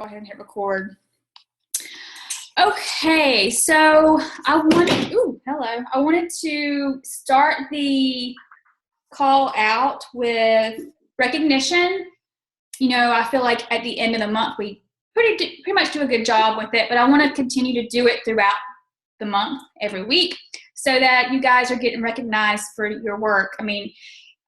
Go ahead and hit record. Okay, so I wanted to start the call out with recognition. You know, I feel like at the end of the month we pretty much do a good job with it, but I want to continue to do it throughout the month, every week, so that you guys are getting recognized for your work. I mean,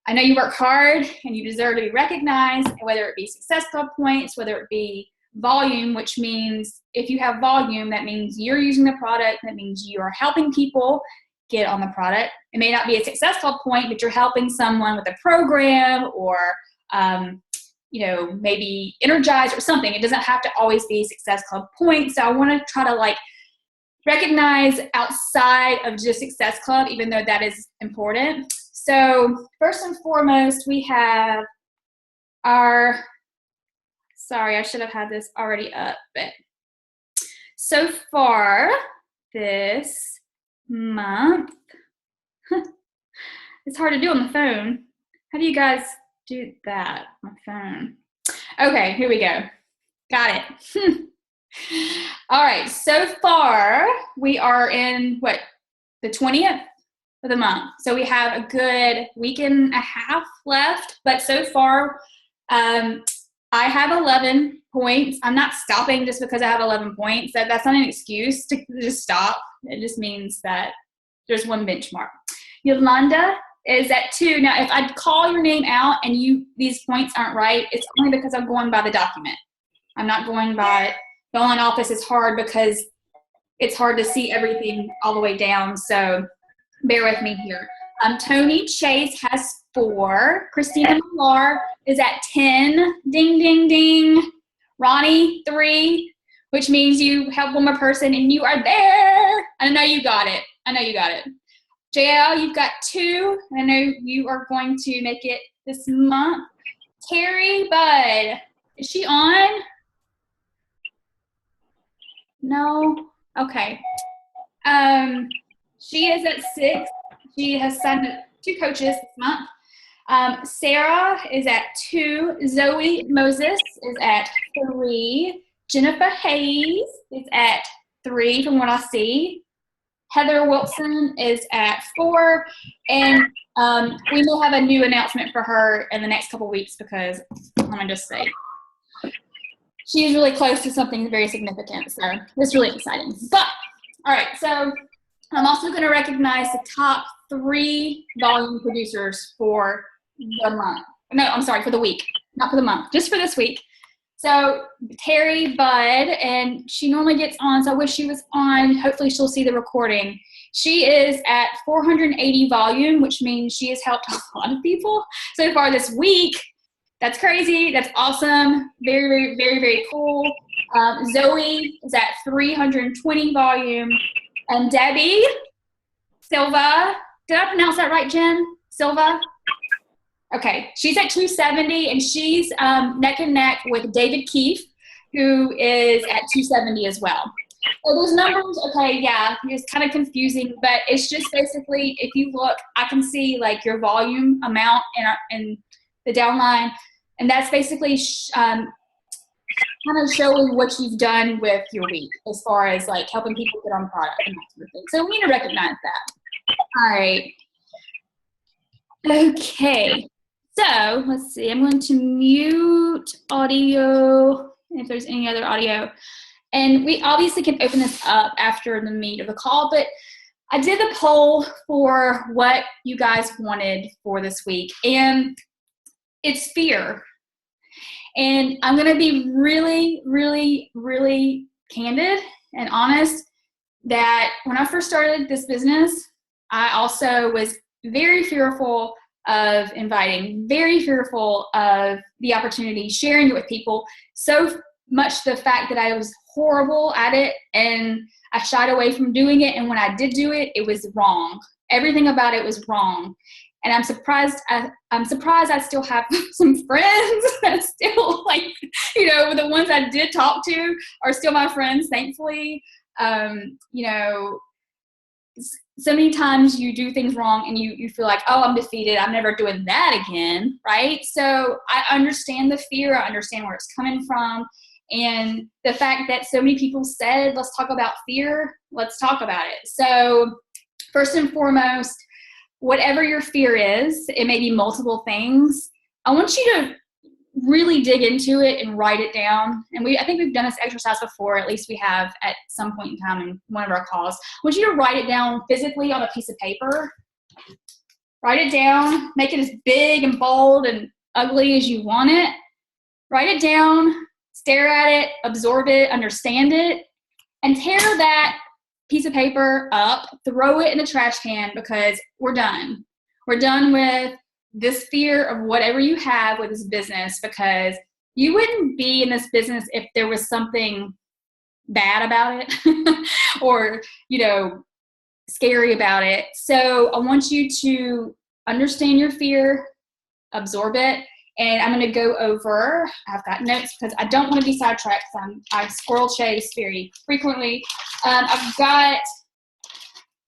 I know you work hard and you deserve to be recognized, whether it be Success Club points, whether it be volume, which means if you have volume, that means you're using the product. That means you are helping people get on the product. It may not be a Success Club point, but you're helping someone with a program or, maybe Energize or something. It doesn't have to always be Success Club points. So I want to try to recognize outside of just Success Club, even though that is important. So first and foremost, we have sorry, I should have had this already up, but so far this month, it's hard to do on the phone. How do you guys do that on the phone? Okay, here we go. Got it. All right, so far we are in the 20th of the month. So we have a good week and a half left, but so far I have 11 points. I'm not stopping just because I have 11 points. That's not an excuse to just stop. It just means that there's one benchmark. Yolanda is at 2. Now, if I call your name out and these points aren't right, it's only because I'm going by the document. I'm not going by the online office. Is hard because it's hard to see everything all the way down. So bear with me here. Tony Chase has 4. Christina Millar is at 10. Ding, ding, ding. Ronnie, 3, which means you help one more person and you are there. I know you got it. JL, you've got 2. I know you are going to make it this month. Terry Budd, is she on? No? Okay. She is at 6. She has signed 2 coaches this month. Sarah is at 2. Zoe Moses is at 3. Jennifer Hayes is at 3 from what I see. Heather Wilson is at 4. And we will have a new announcement for her in the next couple weeks because I'm going to just say she's really close to something very significant. So it's really exciting. But, all right, so I'm also going to recognize the top 3 volume producers for the month. No, I'm sorry, for the week, not for the month, just for this week. So Terry Budd, and she normally gets on, so I wish she was on. Hopefully she'll see the recording. She is at 480 volume, which means she has helped a lot of people so far this week. That's crazy. That's awesome. Very, very, very, very cool. Zoe is at 320 volume. And Debbie Silva, did I pronounce that right, Jen? Silva? Okay, she's at 270, and she's neck and neck with David Keefe, who is at 270 as well. So those numbers, okay, yeah, it's kind of confusing, but it's just basically, if you look, I can see your volume amount in the downline, and that's basically kind of showing what you've done with your week as far as helping people get on product and that sort of thing. So we need to recognize that. All right. Okay. So let's see. I'm going to mute audio if there's any other audio. And we obviously can open this up after the meat of the call, but I did the poll for what you guys wanted for this week, and it's fear. And I'm going to be really, really, really candid and honest that when I first started this business, I also was very fearful of inviting, very fearful of the opportunity, sharing it with people. So much the fact that I was horrible at it and I shied away from doing it. And when I did do it, it was wrong. Everything about it was wrong. And I'm surprised I still have some friends that still the ones I did talk to are still my friends, thankfully. So many times you do things wrong and you feel like, oh, I'm defeated. I'm never doing that again, right? So I understand the fear. I understand where it's coming from. And the fact that so many people said, let's talk about fear, let's talk about it. So first and foremost, whatever your fear is, it may be multiple things. I want you to really dig into it and write it down. And I think we've done this exercise before, at least we have at some point in time in one of our calls. I want you to write it down physically on a piece of paper. Write it down, make it as big and bold and ugly as you want it. Write it down, stare at it, absorb it, understand it, and tear that piece of paper up, throw it in the trash can, because we're done. We're done with this fear of whatever you have with this business, because you wouldn't be in this business if there was something bad about it or, scary about it. So I want you to understand your fear, absorb it. And I'm going to go over, I've got notes because I don't want to be sidetracked. I squirrel chase very frequently. I've got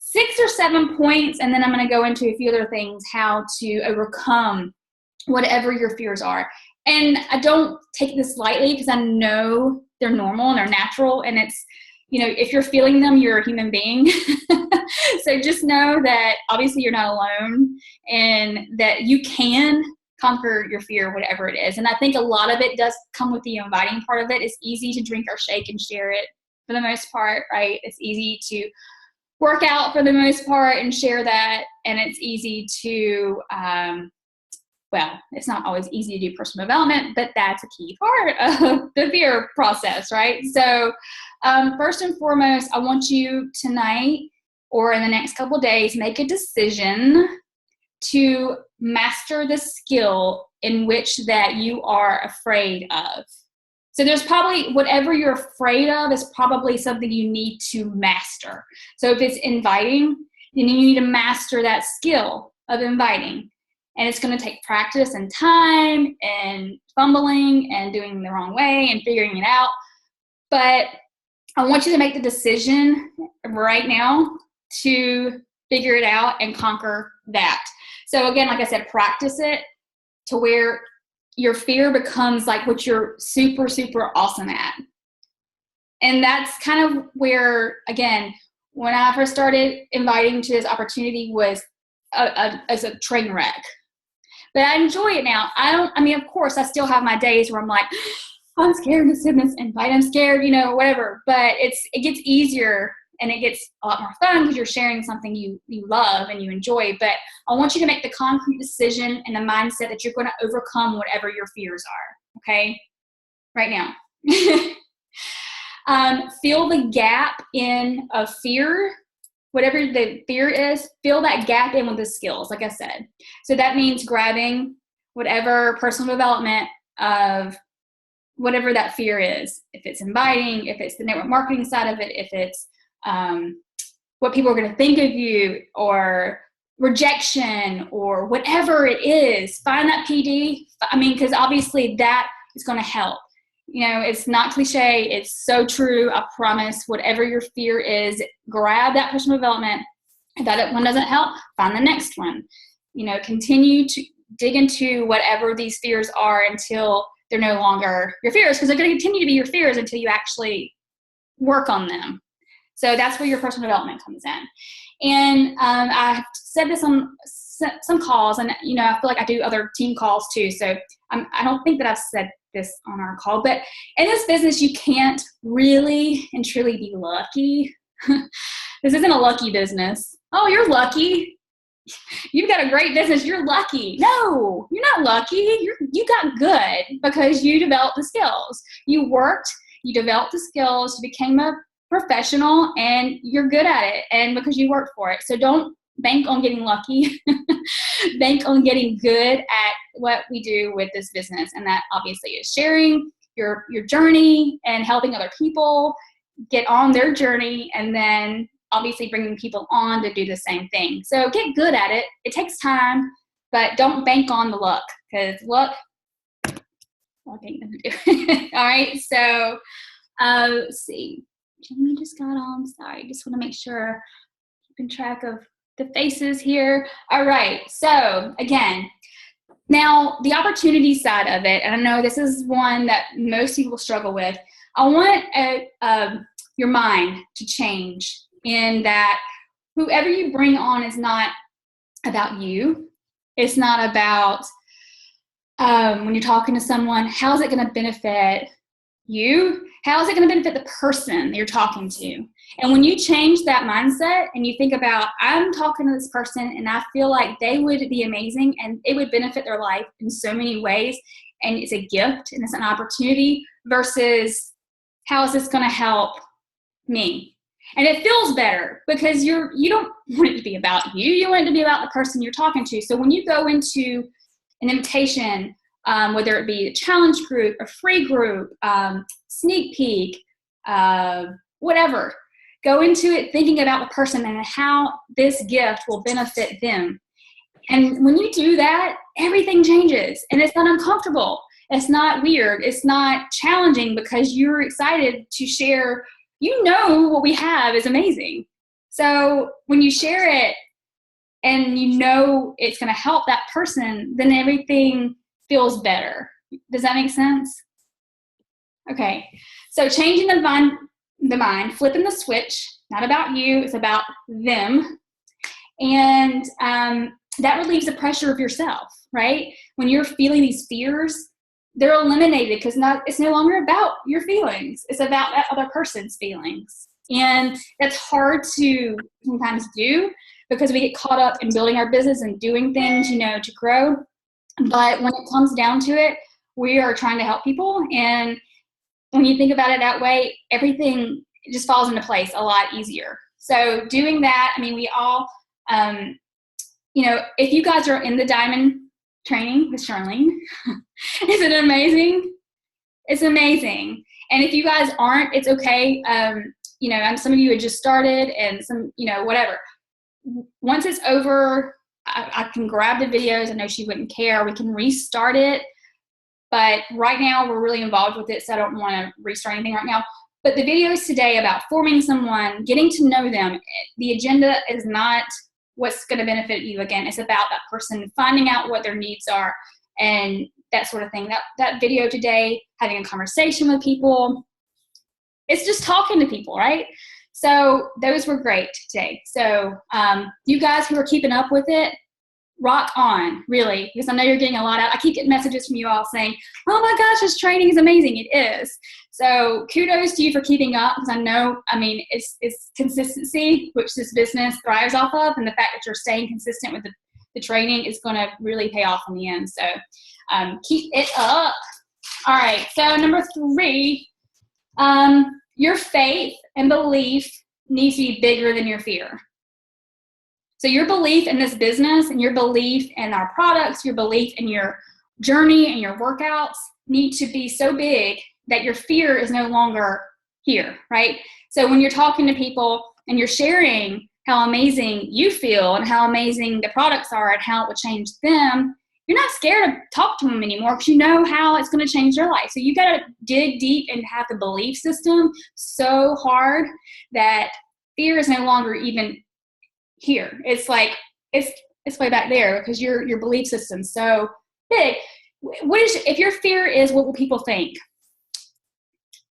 6 or 7 points, and then I'm going to go into a few other things, how to overcome whatever your fears are. And I don't take this lightly because I know they're normal and they're natural. And it's, if you're feeling them, you're a human being. So just know that obviously you're not alone and that you can conquer your fear, whatever it is. And I think a lot of it does come with the inviting part of it. It's easy to drink our shake and share it for the most part, right? It's easy to work out for the most part and share that. And it's easy to, it's not always easy to do personal development, but that's a key part of the fear process, right? So first and foremost, I want you tonight or in the next couple of days, make a decision to master the skill in which that you are afraid of. So there's probably, whatever you're afraid of is probably something you need to master. So if it's inviting, then you need to master that skill of inviting. And it's going to take practice and time and fumbling and doing the wrong way and figuring it out. But I want you to make the decision right now to figure it out and conquer that. So again, like I said, practice it to where your fear becomes like what you're super, super awesome at. And that's kind of where, again, when I first started inviting to this opportunity was as a train wreck. But I enjoy it now. Of course, I still have my days where I'm like, I'm scared to sit in this invite. I'm scared, whatever. But it gets easier and it gets a lot more fun because you're sharing something you love and you enjoy. But I want you to make the concrete decision and the mindset that you're going to overcome whatever your fears are, okay? Right now. Fill the gap in of fear. Whatever the fear is, fill that gap in with the skills, like I said. So that means grabbing whatever personal development of whatever that fear is. If it's inviting, if it's the network marketing side of it, if it's what people are going to think of you, or rejection, or whatever it is, find that PD. Because obviously that is going to help. It's not cliche. It's so true. I promise. Whatever your fear is, grab that personal development. If that one doesn't help, find the next one. Continue to dig into whatever these fears are until they're no longer your fears, because they're going to continue to be your fears until you actually work on them. So that's where your personal development comes in. And I've said this on some calls, and I feel like I do other team calls too. So I don't think that I've said this on our call, but in this business, you can't really and truly be lucky. This isn't a lucky business. Oh, you're lucky. You've got a great business. You're lucky. No, you're not lucky. You got good because you developed the skills. You worked, you developed the skills, you became a professional, and you're good at it, and because you worked for it. So don't bank on getting lucky. Bank on getting good at what we do with this business, and that obviously is sharing your journey and helping other people get on their journey, and then obviously bringing people on to do the same thing. So get good at it. It takes time, but don't bank on the luck, because luck ain't gonna do it. All right, so let's see. Jamie just got on. Sorry, just want to make sure keeping track of the faces here. All right, so again, Now, the opportunity side of it, and I know this is one that most people struggle with. I want your mind to change in that whoever you bring on is not about you. It's not about when you're talking to someone, how's it going to benefit you? How is it going to benefit the person you're talking to? And when you change that mindset and you think about, I'm talking to this person and I feel like they would be amazing and it would benefit their life in so many ways, and it's a gift and it's an opportunity, versus how is this going to help me? And it feels better because you don't want it to be about you. You want it to be about the person you're talking to. So when you go into an invitation, whether it be a challenge group, a free group, sneak peek, whatever, go into it thinking about the person and how this gift will benefit them. And when you do that, everything changes and it's not uncomfortable. It's not weird. It's not challenging because you're excited to share. You know what we have is amazing. So when you share it and you know it's going to help that person, then everything feels better. Does that make sense? Okay. So changing the mind, flipping the switch, not about you, it's about them. And that relieves the pressure of yourself, right? When you're feeling these fears, they're eliminated because it's no longer about your feelings. It's about that other person's feelings. And that's hard to sometimes do because we get caught up in building our business and doing things, to grow. But when it comes down to it, we are trying to help people. And when you think about it that way, everything just falls into place a lot easier. So doing that, we all, if you guys are in the Diamond training with Charlene, isn't it amazing? It's amazing. And if you guys aren't, it's okay. Some of you had just started and some, whatever. Once it's over, I can grab the videos. I know she wouldn't care. We can restart it. But right now we're really involved with it, so I don't want to restart anything right now. But the videos today about forming someone, getting to know them, the agenda is not what's going to benefit you. Again, it's about that person, finding out what their needs are and that sort of thing. That video today, having a conversation with people, it's just talking to people, right? So those were great today. So you guys who are keeping up with it, rock on, really, because I know you're getting a lot out. I keep getting messages from you all saying, oh my gosh, this training is amazing. It is. So kudos to you for keeping up, because I know, it's consistency, which this business thrives off of, and the fact that you're staying consistent with the training is going to really pay off in the end. So keep it up. All right, so number 3, your faith and belief needs to be bigger than your fear. So your belief in this business and your belief in our products, your belief in your journey and your workouts need to be so big that your fear is no longer here, right? So when you're talking to people and you're sharing how amazing you feel and how amazing the products are and how it will change them, you're not scared to talk to them anymore because you know how it's going to change their life. So you got to dig deep and have the belief system so hard that fear is no longer even here. It's like it's way back there because your belief system's so big. If your fear is what will people think?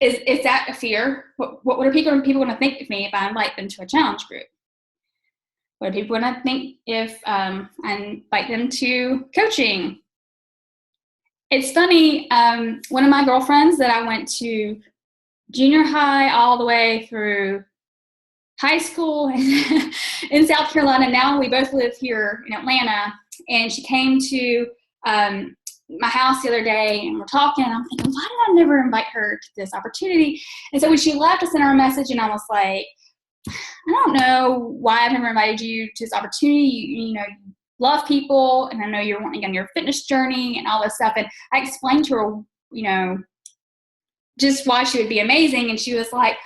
Is that a fear? What are people going to think of me if I invite them to a challenge group? What are people going to think if I invite them to coaching? It's funny. One of my girlfriends that I went to junior high all the way through high school in South Carolina. Now we both live here in Atlanta, and she came to my house the other day, and we're talking, and I'm thinking, why did I never invite her to this opportunity? And so when she left, I sent her a message, and I was like, I don't know why I've never invited you to this opportunity. You love people, and I know you're wanting on your fitness journey and all this stuff. And I explained to her, just why she would be amazing, and she was like,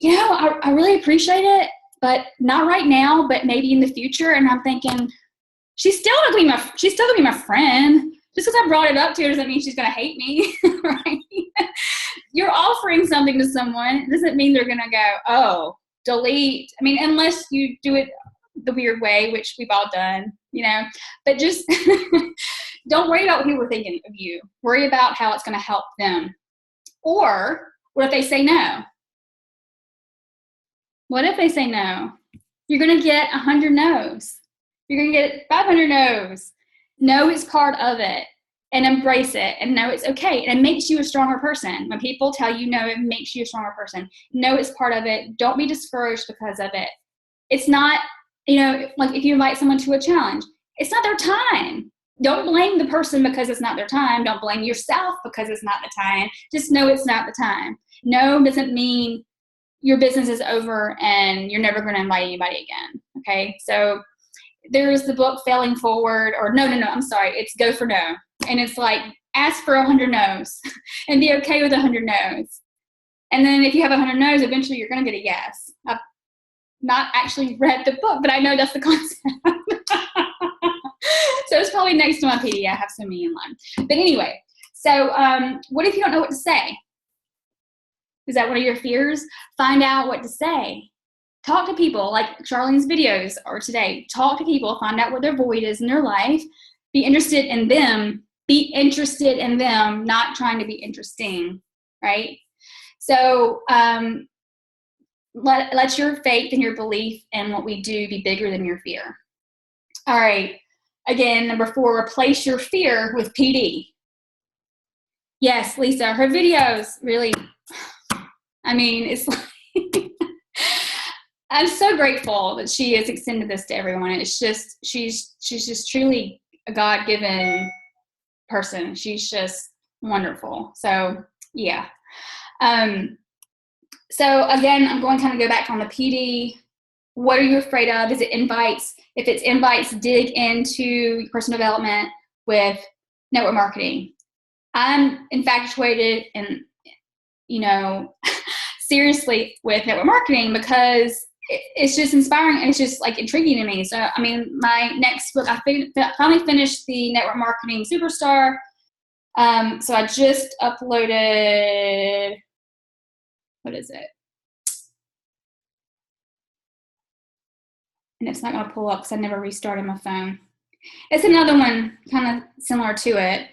I really appreciate it, but not right now, but maybe in the future. And I'm thinking, she's still gonna be my friend. Just because I brought it up to her doesn't mean she's gonna hate me, right? You're offering something to someone, it doesn't mean they're gonna go, oh, delete. Unless you do it the weird way, which we've all done, but just Don't worry about what people are thinking of you. Worry about how it's going to help them. Or what if they say no? What if they say no? You're going to get 100 no's. You're going to get 500 no's. No is part of it, and embrace it, and know it's okay. And it makes you a stronger person. When people tell you no, it makes you a stronger person. No is part of it. Don't be discouraged because of it. It's not, like if you invite someone to a challenge, it's not their time. Don't blame the person because it's not their time. Don't blame yourself because it's not the time. Just know it's not the time. No doesn't mean your business is over and you're never going to invite anybody again. Okay. So there's the book Failing Forward, or no, I'm sorry. It's Go for No. And it's like, ask for 100 no's and be okay with 100 no's. And then if you have 100 no's, eventually you're going to get a yes. I've not actually read the book, but I know that's the concept. So it's probably next to my PD. I have so many in line. But anyway, so what if you don't know what to say? Is that one of your fears? Find out what to say. Talk to people like Charlene's videos or today. Talk to people, find out what their void is in their life. Be interested in them. Be interested in them, not trying to be interesting, right? So let your faith and your belief in what we do be bigger than your fear. All right. Again, number 4, replace your fear with PD. Yes, Lisa, her videos really, it's like, I'm so grateful that she has extended this to everyone. It's just, she's just truly a God-given person. She's just wonderful. So, yeah. So again, I'm going to kind of go back on the PD. What are you afraid of? Is it invites? If it's invites, dig into personal development with network marketing. I'm infatuated and, seriously with network marketing because it's just inspiring. It's just like intriguing to me. So, my next book, I finally finished the Network Marketing Superstar. So I just uploaded, what is it? And it's not going to pull up because I never restarted my phone. It's another one kind of similar to it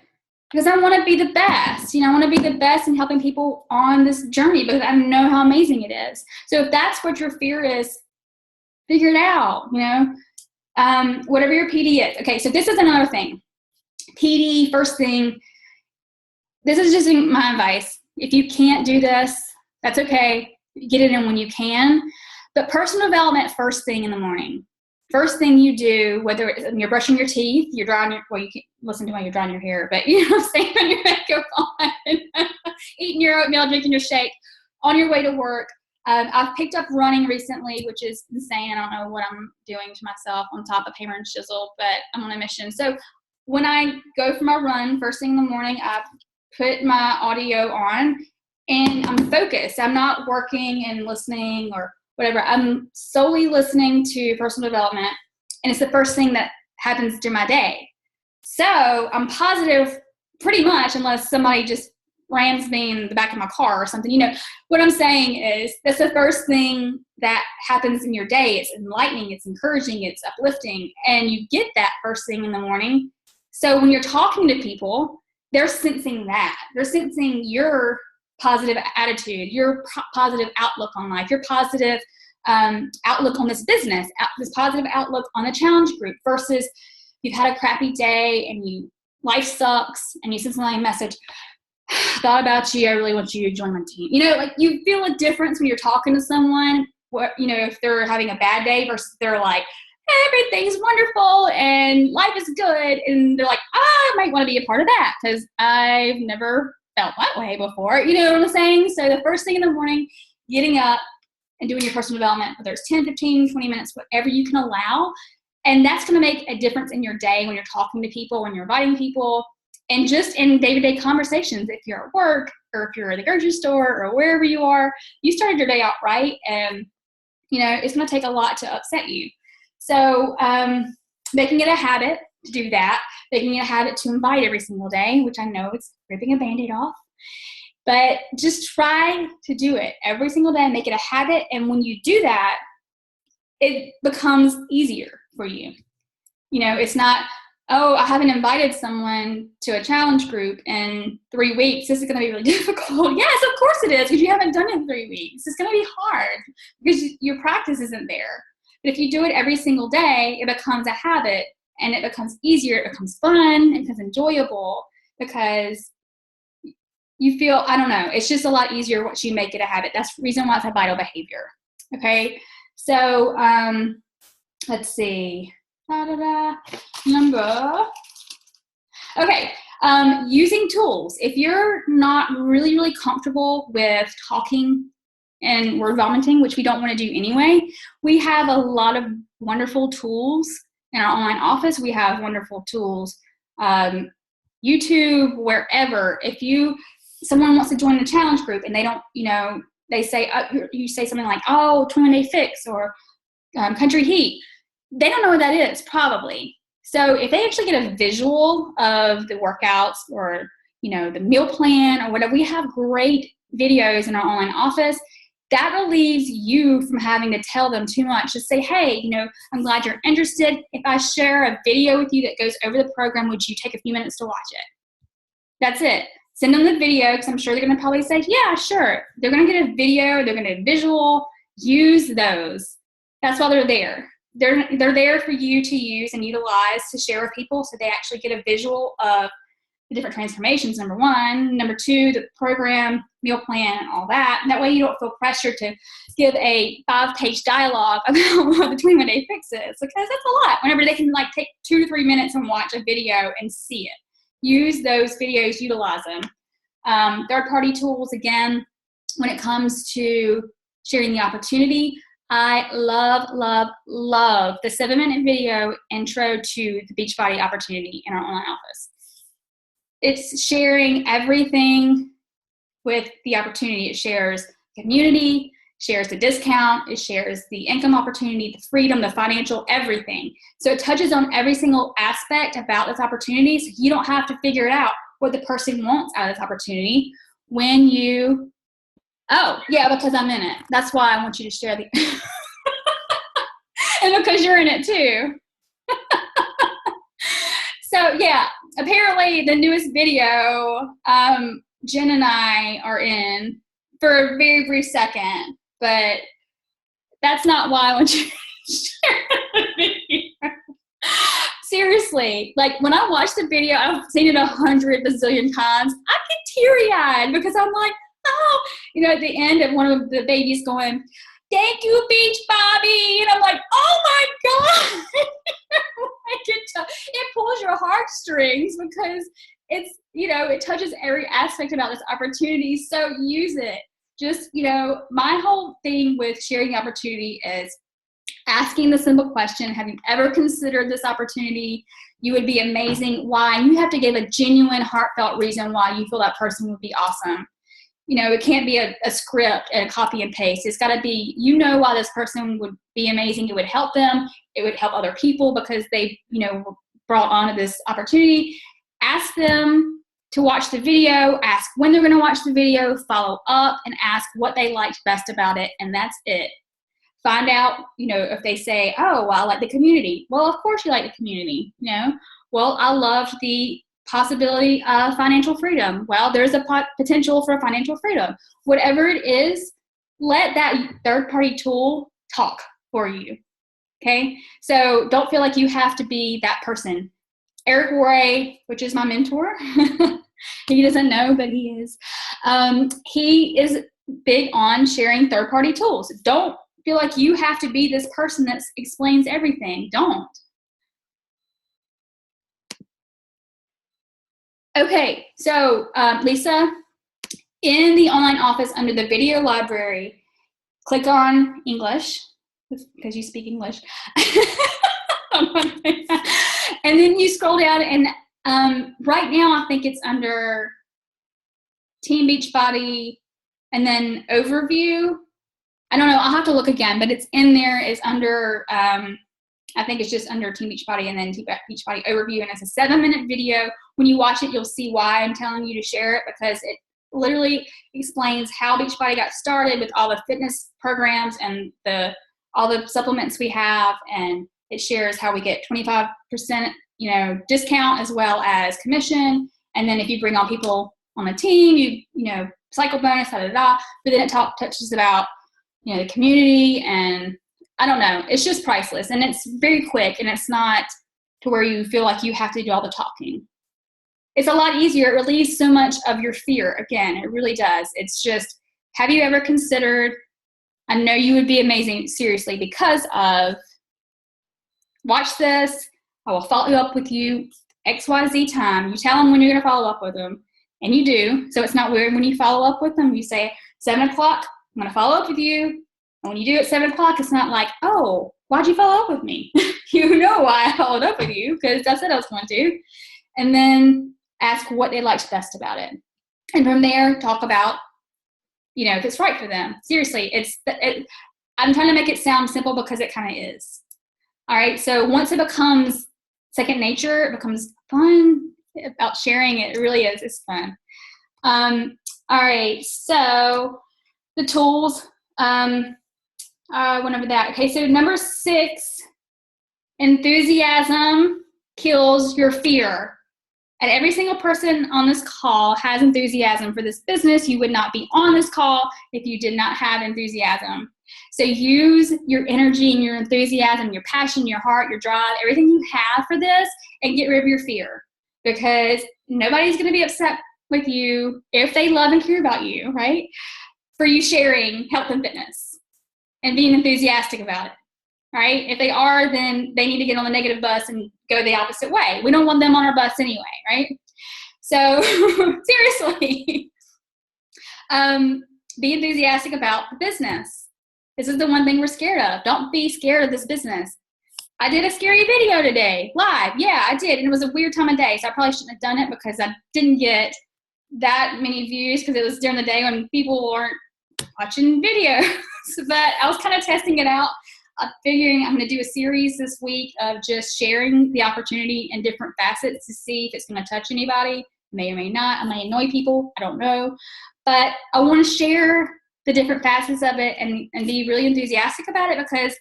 because I want to be the best. I want to be the best in helping people on this journey because I know how amazing it is. So if that's what your fear is, figure it out, whatever your PD is. Okay, so this is another thing. PD, first thing, this is just my advice. If you can't do this, that's okay. Get it in when you can. But personal development first thing in the morning. First thing you do, whether it's you're brushing your teeth, you're drying your, well, you can listen to while you're drying your hair, but you know what I'm saying, when your makeup on, eating your oatmeal, drinking your shake, on your way to work. I've picked up running recently, which is insane. I don't know what I'm doing to myself on top of hammer and chisel, but I'm on a mission. So when I go for my run, first thing in the morning, I put my audio on and I'm focused. I'm not working and listening or whatever. I'm solely listening to personal development, and it's the first thing that happens during my day. So I'm positive pretty much unless somebody just rams me in the back of my car or something. What I'm saying is that's the first thing that happens in your day. It's enlightening, it's encouraging, it's uplifting, and you get that first thing in the morning. So when you're talking to people, they're sensing that. They're sensing your positive attitude, your positive outlook on life, your positive outlook on this business, this positive outlook on the challenge group versus you've had a crappy day and life sucks and you send somebody a message, thought about you, I really want you to join my team. Like you feel a difference when you're talking to someone, if they're having a bad day versus they're like, everything's wonderful and life is good. And they're like, I might want to be a part of that because I've never felt that way before. You know what I'm saying? So the first thing in the morning, getting up and doing your personal development, whether it's 10, 15, 20 minutes, whatever you can allow. And that's going to make a difference in your day when you're talking to people, when you're inviting people, and just in day-to-day conversations. If you're at work or if you're at the grocery store or wherever you are, you started your day out right. And, it's going to take a lot to upset you. So making it a habit to do that, making it a habit to invite every single day, which I know it's ripping a Band-Aid off, but just try to do it every single day and make it a habit. And when you do that, it becomes easier for you. It's not, oh, I haven't invited someone to a challenge group in 3 weeks. This is going to be really difficult. Yes, of course it is, because you haven't done it in 3 weeks. It's going to be hard because your practice isn't there. But if you do it every single day, it becomes a habit, and it becomes easier. It becomes fun. It becomes enjoyable because you feel, I don't know, it's just a lot easier once you make it a habit. That's the reason why it's a vital behavior. Okay, so let's see. Number. Okay, using tools. If you're not really, really comfortable with talking and word vomiting, which we don't want to do anyway, we have a lot of wonderful tools in our online office. We have wonderful tools, YouTube, wherever. If someone wants to join the challenge group and they don't, they say, you say something like, oh, 21-day fix or country heat. They don't know what that is, probably. So if they actually get a visual of the workouts or, the meal plan or whatever, we have great videos in our online office. That relieves you from having to tell them too much. Just say, hey, I'm glad you're interested. If I share a video with you that goes over the program, would you take a few minutes to watch it? That's it. Send them the video, because I'm sure they're going to probably say, yeah, sure. They're going to get a video. They're going to get a visual. Use those. That's why they're there. They're there for you to use and utilize to share with people, so they actually get a visual of the different transformations, number one. Number two, the program, meal plan, and all that. And that way you don't feel pressure to give a 5-page dialogue about what the 21-day fix is, because that's a lot. Whenever they can take 2 to 3 minutes and watch a video and see it. Use those videos, utilize them. Third-party tools, again, when it comes to sharing the opportunity, I love, love, love the 7-minute video intro to the Beachbody opportunity in our online office. It's sharing everything with the opportunity. It shares community, shares the discount, it shares the income opportunity, the freedom, the financial, everything. So it touches on every single aspect about this opportunity, so you don't have to figure it out what the person wants out of this opportunity when you, oh, yeah, because I'm in it. That's why I want you to share the, and because you're in it too. So yeah, apparently the newest video, Jen and I are in for a very brief second, but that's not why I want you to share the video. Seriously, when I watch the video, I've seen it 100 bazillion times, I get teary-eyed because I'm like, oh, at the end of one of the babies going, thank you, Beachbody, and I'm like, oh my God. It pulls your heartstrings because it's, it touches every aspect about this opportunity, so use it. Just, my whole thing with sharing the opportunity is asking the simple question, have you ever considered this opportunity? You would be amazing. Why? You have to give a genuine, heartfelt reason why you feel that person would be awesome. It can't be a script and a copy and paste. It's got to be, why this person would be amazing. It would help them. It would help other people because they, were brought onto this opportunity. Ask them to watch the video. Ask when they're going to watch the video. Follow up and ask what they liked best about it. And that's it. Find out, if they say, oh, well, I like the community. Well, of course you like the community, Well, I loved the possibility of financial freedom. Well, there's a potential for financial freedom. Whatever it is, let that third-party tool talk for you, okay? So don't feel like you have to be that person. Eric Worre, which is my mentor, he doesn't know, but he is. He is big on sharing third-party tools. Don't feel like you have to be this person that explains everything. Don't. Okay, so Lisa, in the online office under the video library, click on English, because you speak English. And then you scroll down, and right now I think it's under Team Beachbody, and then Overview. I don't know, I'll have to look again, but it's in there. It's under, I think it's just under Team Beachbody and then Team Beachbody Overview, and it's a 7-minute video. When you watch it, you'll see why I'm telling you to share it, because it literally explains how Beachbody got started with all the fitness programs and all the supplements we have, and it shares how we get 25% discount as well as commission. And then if you bring on people on the team, you cycle bonus, da, da, da. But then it touches about, the community, and I don't know. It's just priceless, and it's very quick, and it's not to where you feel like you have to do all the talking. It's a lot easier. It relieves so much of your fear. Again, it really does. It's just, have you ever considered, I know you would be amazing, seriously, because of, watch this, I will follow up with you XYZ time. You tell them when you're going to follow up with them, and you do. So it's not weird when you follow up with them. You say, 7 o'clock, I'm going to follow up with you. And when you do it at 7 o'clock, it's not like, oh, why'd you follow up with me? You know why I followed up with you, because I said I was going to. And then ask what they liked best about it. And from there, talk about, if it's right for them. Seriously, I'm trying to make it sound simple because it kind of is. All right, so once it becomes second nature, it becomes fun about sharing. It really is. It's fun. All right, so the tools, went over that. Okay, so number 6, enthusiasm kills your fear. And every single person on this call has enthusiasm for this business. You would not be on this call if you did not have enthusiasm. So use your energy and your enthusiasm, your passion, your heart, your drive, everything you have for this, and get rid of your fear. Because nobody's going to be upset with you if they love and care about you, right? For you sharing health and fitness and being enthusiastic about it. Right? If they are, then they need to get on the negative bus and go the opposite way. We don't want them on our bus anyway, right? So seriously, be enthusiastic about the business. This is the one thing we're scared of. Don't be scared of this business. I did a scary video today, live. Yeah, I did. And it was a weird time of day, so I probably shouldn't have done it because I didn't get that many views because it was during the day when people weren't watching videos. But I was kind of testing it out. I'm figuring I'm going to do a series this week of just sharing the opportunity in different facets to see if it's going to touch anybody. May or may not. I may annoy people. I don't know. But I want to share the different facets of it and be really enthusiastic about it because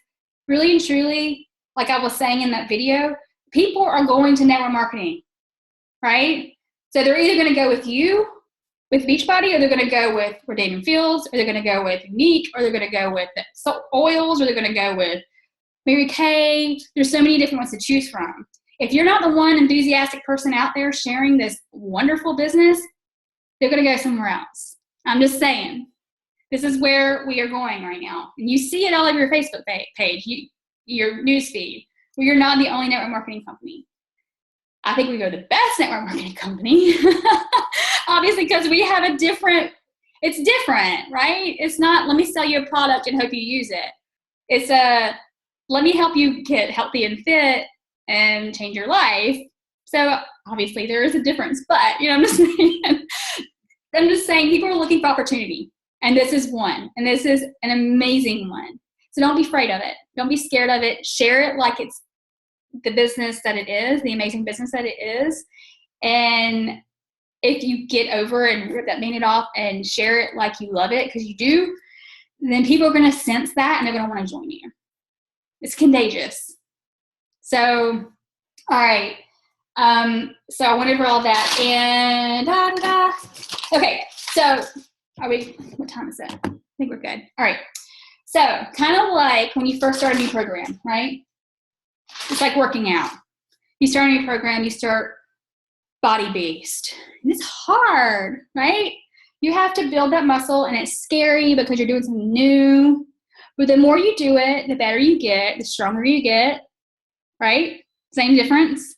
really and truly, like I was saying in that video, people are going to network marketing, right? So they're either going to go with you, with Beachbody, or they're going to go with Damon Fields, or they're going to go with Unique, or they're going to go with oils, or they're going to go with Mary Kay. There's so many different ones to choose from. If you're not the one enthusiastic person out there sharing this wonderful business, they're going to go somewhere else. I'm just saying. This is where we are going right now. And you see it all over your Facebook page, your newsfeed. Well, you're not the only network marketing company. I think we are the best network marketing company. Obviously, because we have it's different, right? It's not, let me sell you a product and hope you use it. It's let me help you get healthy and fit and change your life. So obviously there is a difference, but I'm just saying people are looking for opportunity, and this is one, and this is an amazing one. So don't be afraid of it. Don't be scared of it. Share it like it's the business that it is, the amazing business that it is. And if you get over and rip that Band-Aid off and share it like you love it, because you do, then people are going to sense that and they're going to want to join you. It's contagious. So, all right. So I went over all that and Okay, so what time is it? I think we're good. All right. So kind of like when you first start a new program, right? It's like working out. You start a new program, you start Body Beast. And it's hard, right? You have to build that muscle, and it's scary because you're doing something new. But the more you do it, the better you get, the stronger you get, right? Same difference.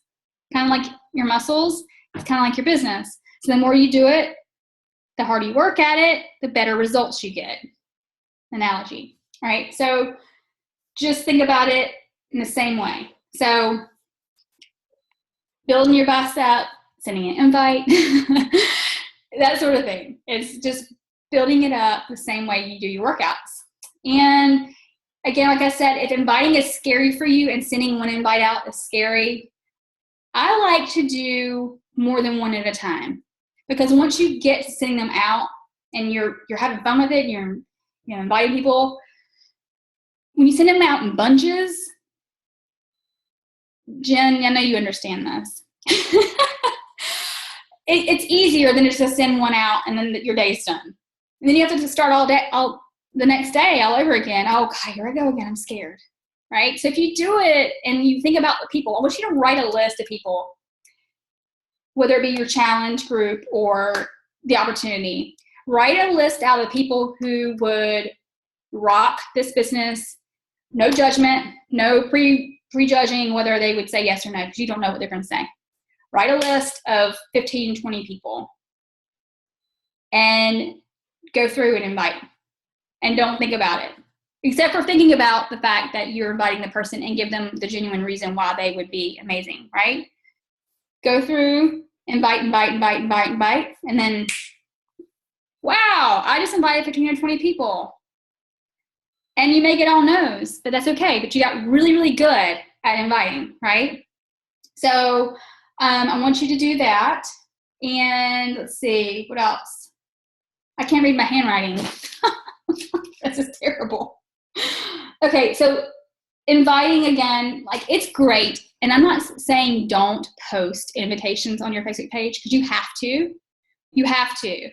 Kind of like your muscles, it's kind of like your business. So the more you do it, the harder you work at it, the better results you get. Analogy, all right? So just think about it in the same way. So building your bicep, sending an invite, that sort of thing. It's just building it up the same way you do your workouts. And again, like I said, if inviting is scary for you and sending one invite out is scary, I like to do more than one at a time. Because once you get to sending them out and you're having fun with it, you're inviting people, when you send them out in bunches, Jen, I know you understand this. It's easier than just to send one out and then your day's done. And then you have to start the next day all over again. Oh, God, here I go again. I'm scared, right? So if you do it and you think about the people, I want you to write a list of people, whether it be your challenge group or the opportunity. Write a list out of people who would rock this business. No judgment, no prejudging whether they would say yes or no, because you don't know what they're going to say. Write a list of 15, 20 people and go through and invite. And don't think about it, except for thinking about the fact that you're inviting the person and give them the genuine reason why they would be amazing, right? Go through, invite, and then, wow, I just invited 15 or 20 people. And you may get all no's, but that's okay. But you got really, really good at inviting, right? So I want you to do that. And let's see, what else? I can't read my handwriting. This is terrible. Okay, so inviting again, like it's great. And I'm not saying don't post invitations on your Facebook page, because you have to. You have to.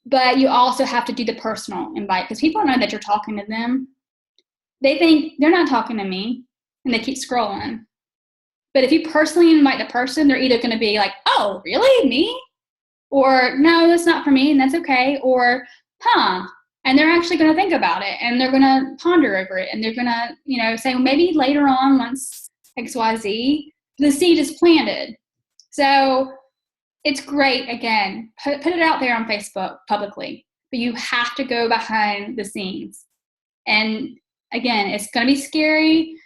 But you also have to do the personal invite, because people know that you're talking to them. They think they're not talking to me, and they keep scrolling. But if you personally invite the person, they're either going to be like, oh, really? Me? Or no, that's not for me, and that's okay. Or, huh. And they're actually going to think about it, and they're going to ponder over it, and they're going to, say, well, maybe later on, once XYZ, the seed is planted. So it's great, again, put it out there on Facebook publicly, but you have to go behind the scenes. And again, it's going to be scary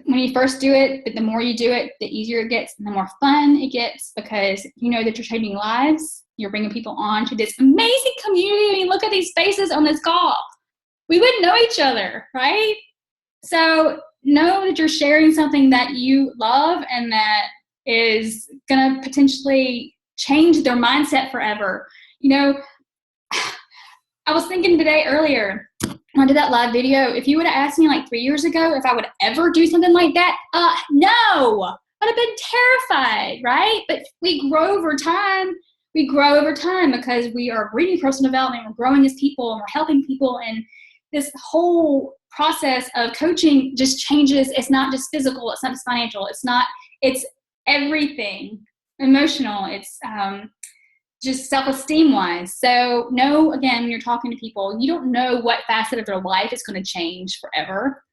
when you first do it, but the more you do it, the easier it gets and the more fun it gets, because you know that you're changing lives. You're bringing people on to this amazing community. I mean, look at these faces on this call. We wouldn't know each other, right? So know that you're sharing something that you love and that is going to potentially change their mindset forever. I was thinking today earlier, when I did that live video, if you would have asked me like 3 years ago if I would ever do something like that, no, I'd have been terrified, right? But we grow over time. We grow over time because we are reading personal development, we're growing as people, and we're helping people, and this whole process of coaching just changes. It's not just physical, it's not just financial, it's everything, emotional, it's just self-esteem wise. So know, again, when you're talking to people, you don't know what facet of their life is going to change forever.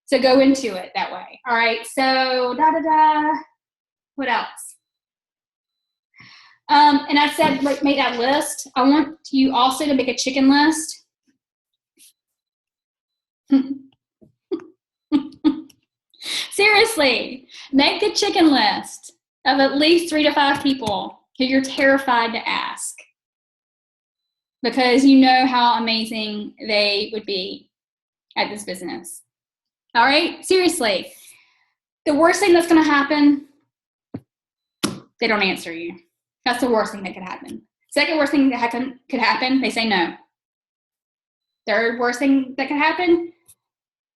So go into it that way. All right, so what else? And I said, make that list. I want you also to make a chicken list. Seriously, make the chicken list of at least 3 to 5 people who you're terrified to ask, because you know how amazing they would be at this business. All right, seriously. The worst thing that's going to happen, they don't answer you. That's the worst thing that could happen. Second worst thing that could happen, they say no. Third worst thing that could happen,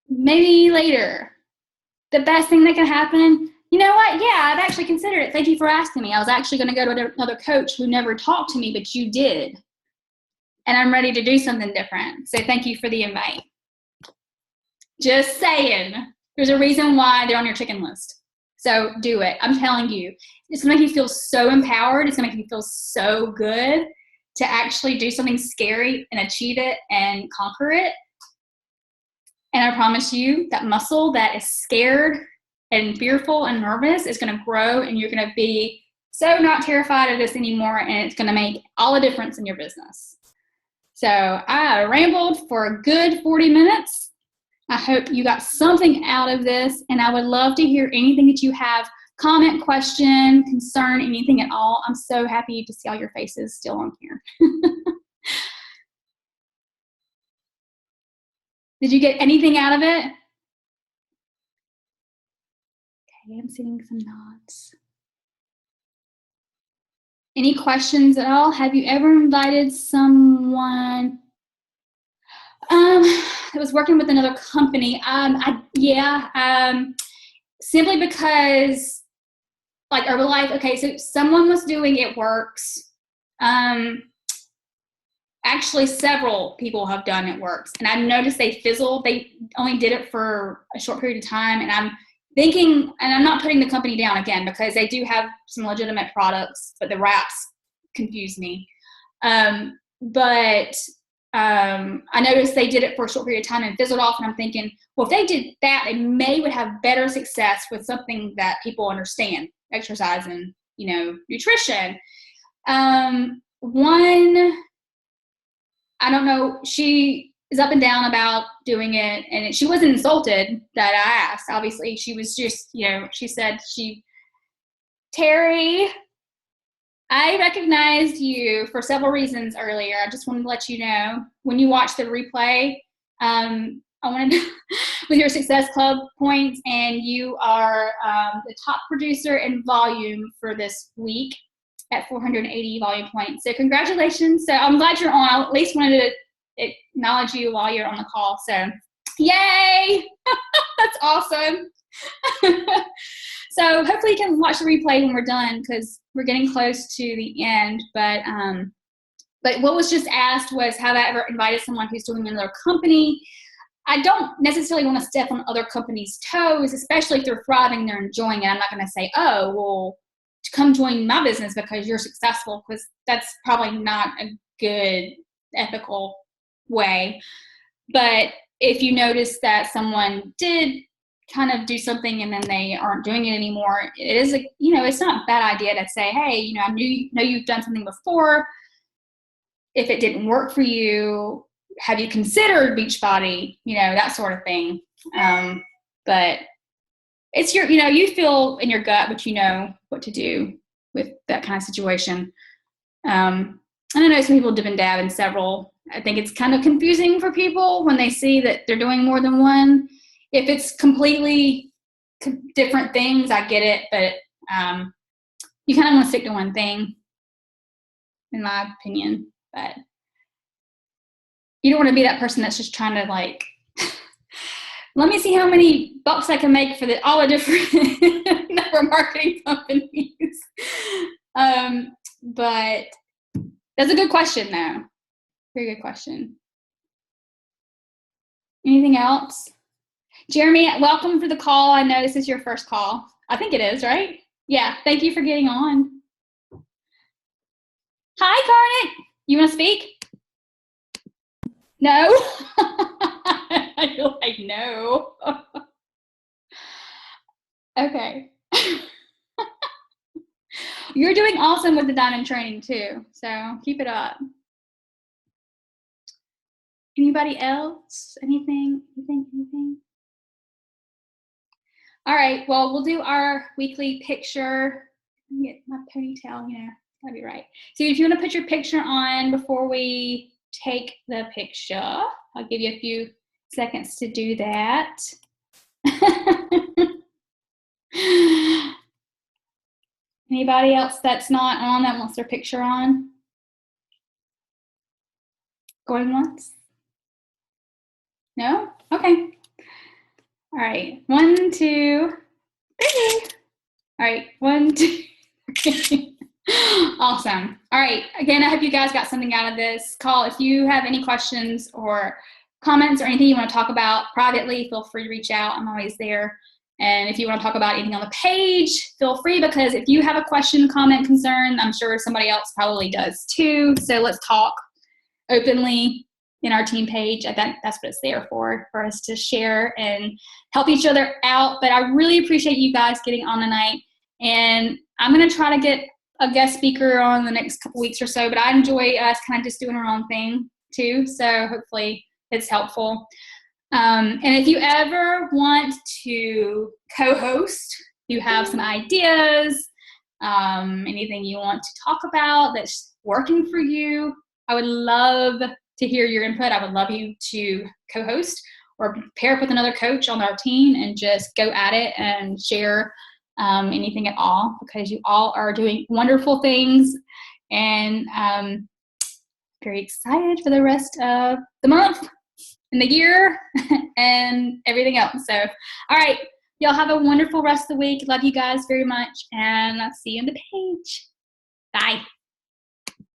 maybe later. The best thing that can happen, you know what? Yeah, I've actually considered it. Thank you for asking me. I was actually going to go to another coach who never talked to me, but you did. And I'm ready to do something different. So thank you for the invite. Just saying. There's a reason why they're on your chicken list. So do it. I'm telling you. It's going to make you feel so empowered. It's going to make you feel so good to actually do something scary and achieve it and conquer it. And I promise you, that muscle that is scared and fearful and nervous is going to grow, and you're going to be so not terrified of this anymore, and it's going to make all the difference in your business. So I rambled for a good 40 minutes. I hope you got something out of this, and I would love to hear anything that you have, comment, question, concern, anything at all. I'm so happy to see all your faces still on here. Did you get anything out of it? Okay, I'm seeing some nods. Any questions at all? Have you ever invited someone that was working with another company? simply because, like Herbalife, okay, so someone was doing It Works. Actually, several people have done It Works, and I've noticed they fizzle. They only did it for a short period of time, and I'm thinking, and I'm not putting the company down again because they do have some legitimate products, but the wraps confuse me. But I noticed they did it for a short period of time and fizzled off, and I'm thinking, well, if they did that, they would have better success with something that people understand, exercise and, nutrition. One, I don't know, she is up and down about doing it, and she wasn't insulted that I asked. Obviously, she was just, she said, Terry, I recognized you for several reasons earlier. I just wanted to let you know, when you watch the replay, I wanted to, with your Success Club points, and you are the top producer in volume for this week at 480 volume points. So congratulations. So I'm glad you're on. I at least wanted to acknowledge you while you're on the call. So yay! That's awesome. So hopefully you can watch the replay when we're done, because we're getting close to the end. But what was just asked was, have I ever invited someone who's doing another company? I don't necessarily want to step on other companies' toes, especially if they're thriving, they're enjoying it. I'm not going to say, oh, well, come join my business because you're successful, because that's probably not a good ethical way. But if you notice that someone did kind of do something and then they aren't doing it anymore, it is it's not a bad idea to say, hey, I know you've done something before. If it didn't work for you, have you considered Beachbody? That sort of thing. But it's you feel in your gut, but you know what to do with that kind of situation. And I know some people dip and dab in several. I think it's kind of confusing for people when they see that they're doing more than one. If it's completely different things, I get it, but you kind of want to stick to one thing, in my opinion. But you don't want to be that person that's just trying to let me see how many bucks I can make for all the different network marketing companies. But that's a good question, though. Very good question. Anything else? Jeremy, welcome for the call. I know this is your first call. I think it is, right? Yeah, thank you for getting on. Hi, Garnet. You want to speak? No? You're like, no. Okay. You're doing awesome with the diamond training, too. So keep it up. Anybody else? Anything? All right, well, we'll do our weekly picture. Let me get my ponytail, that'd be right. So if you want to put your picture on before we take the picture, I'll give you a few seconds to do that. Anybody else that's not on that wants their picture on? Going once? No? Okay. All right, 1, 2, 3. All right, 1, 2, 3. Awesome. All right, again, I hope you guys got something out of this call. If you have any questions or comments or anything you want to talk about privately, feel free to reach out. I'm always there. And if you want to talk about anything on the page, feel free, because if you have a question, comment, concern, I'm sure somebody else probably does too. So let's talk openly in our team page. I think that's what it's there for us to share and help each other out. But I really appreciate you guys getting on tonight. And I'm going to try to get a guest speaker on the next couple weeks or so, but I enjoy us kind of just doing our own thing too. So hopefully it's helpful. And if you ever want to co-host, you have some ideas, anything you want to talk about that's working for you, I would love to hear your input. I would love you to co-host or pair up with another coach on our team and just go at it and share anything at all, because you all are doing wonderful things, and very excited for the rest of the month and the year and everything else. So, all right, Y'all have a wonderful rest of the week. Love you guys very much, and I'll see you on the page. Bye.